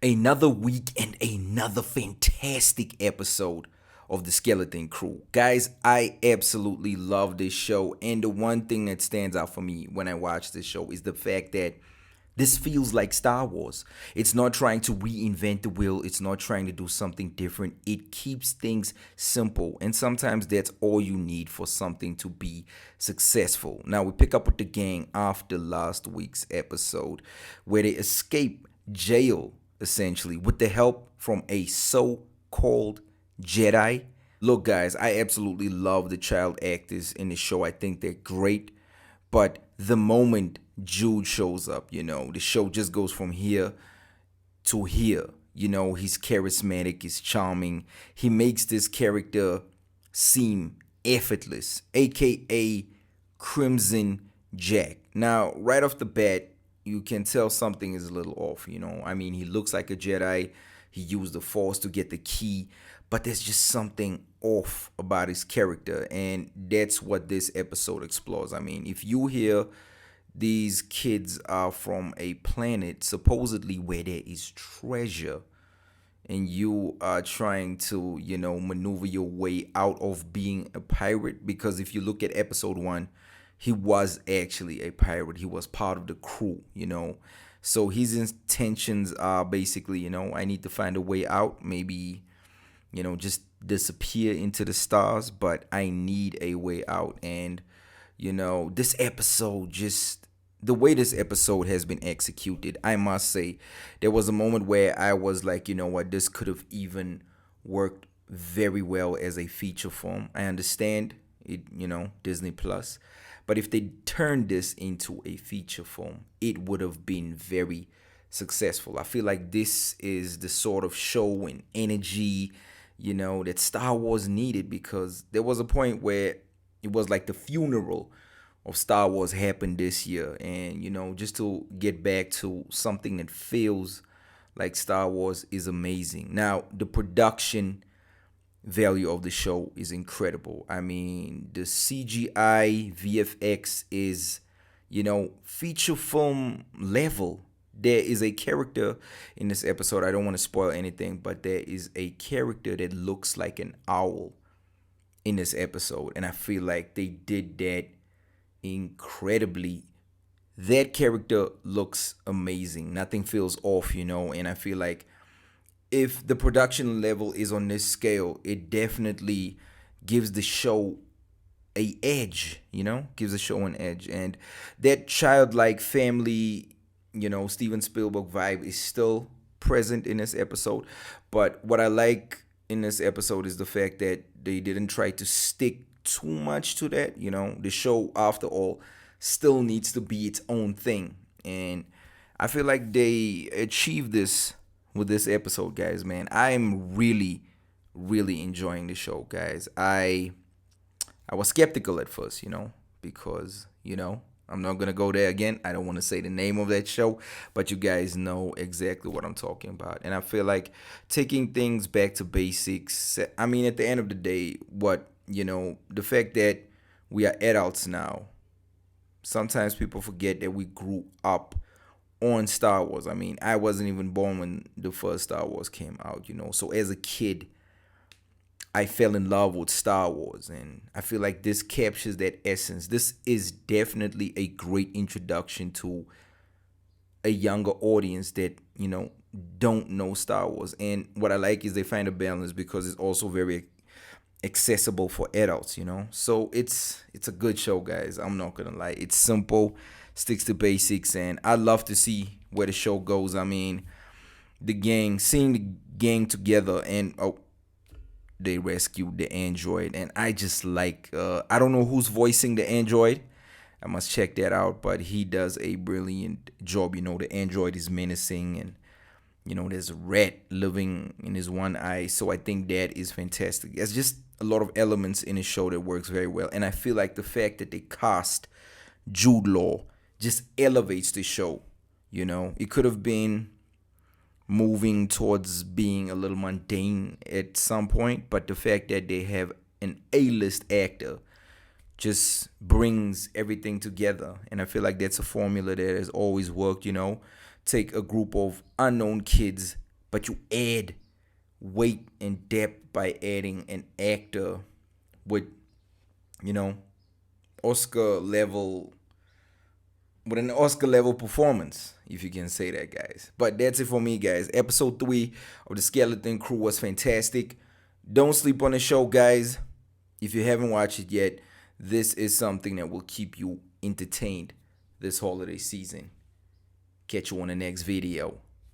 Another week and another fantastic episode of the Skeleton Crew. Guys, I absolutely love this show. And the one thing that stands out for me when I watch this show is the fact that this feels like Star Wars. It's not trying to reinvent the wheel, it's not trying to do something different. It keeps things simple. And sometimes that's all you need for something to be successful. Now, we pick up with the gang after last week's episode where they escape jail essentially with the help from a so-called Jedi. Look, guys, I absolutely love the child actors in the show. I think they're great. But the moment Jude shows up, the show just goes from here to here. He's charismatic, he's charming. He makes this character seem effortless, aka Crimson Jack. Now, right off the bat, you can tell something is a little off. I mean, he looks like a Jedi. He used the Force to get the key, but there's just something off about his character, and that's what this episode explores. I mean, if you hear these kids are from a planet supposedly where there is treasure, and you are trying to, maneuver your way out of being a pirate, because if you look at episode 1, he was actually a pirate. He was part of the crew. So his intentions are basically, I need to find a way out, maybe, just disappear into the stars, but I need a way out. And, this episode just the way this episode has been executed, I must say, there was a moment where I was like, you know what, this could have even worked very well as a feature film. I understand it, Disney Plus, but if they turned this into a feature film, it would have been very successful. I feel like this is the sort of show and energy, that Star Wars needed, because there was a point where it was like the funeral of Star Wars happened this year. And, just to get back to something that feels like Star Wars is amazing. Now, the production value of the show is incredible. I mean, the CGI, VFX is, feature film level. There is a character in this episode. I don't want to spoil anything, but there is a character that looks like an owl in this episode. And I feel like they did that incredibly. That character looks amazing. Nothing feels off, and I feel like if the production level is on this scale, it definitely gives the show a edge, gives the show an edge. And that childlike family, Steven Spielberg vibe is still present in this episode. But what I like in this episode is the fact that they didn't try to stick too much to that. The show, after all, still needs to be its own thing. And I feel like they achieved this with this episode, guys, man. I'm really, really enjoying the show, guys. I was skeptical at first, because, I'm not gonna go there again. I don't want to say the name of that show, but you guys know exactly what I'm talking about. And I feel like taking things back to basics. I mean, at the end of the day, the fact that we are adults now, sometimes people forget that we grew up on Star Wars. I mean, I wasn't even born when the first Star Wars came out, So as a kid, I fell in love with Star Wars, and I feel like this captures that essence. This is definitely a great introduction to a younger audience that, don't know Star Wars. And what I like is they find a balance, because it's also very accessible for adults, So it's a good show, guys. I'm not gonna lie. It's simple, sticks to basics, and I love to see where the show goes. I mean, seeing the gang together, and they rescued the android, and I just like, I don't know who's voicing the android. I must check that out, but he does a brilliant job. The android is menacing, and there's a rat living in his one eye. So I think that is fantastic. There's just a lot of elements in the show that works very well. And I feel like the fact that they cast Jude Law just elevates the show. It could have been moving towards being a little mundane at some point, but the fact that they have an A-list actor just brings everything together. And I feel like that's a formula that has always worked. Take a group of unknown kids but you add weight and depth by adding an actor with, you know, Oscar level with an Oscar level performance, if you can say that, guys. But that's it for me, guys. Episode 3 of the Skeleton Crew was fantastic. Don't sleep on the show, guys. If you haven't watched it yet, this is something that will keep you entertained this holiday season. Catch you on the next video.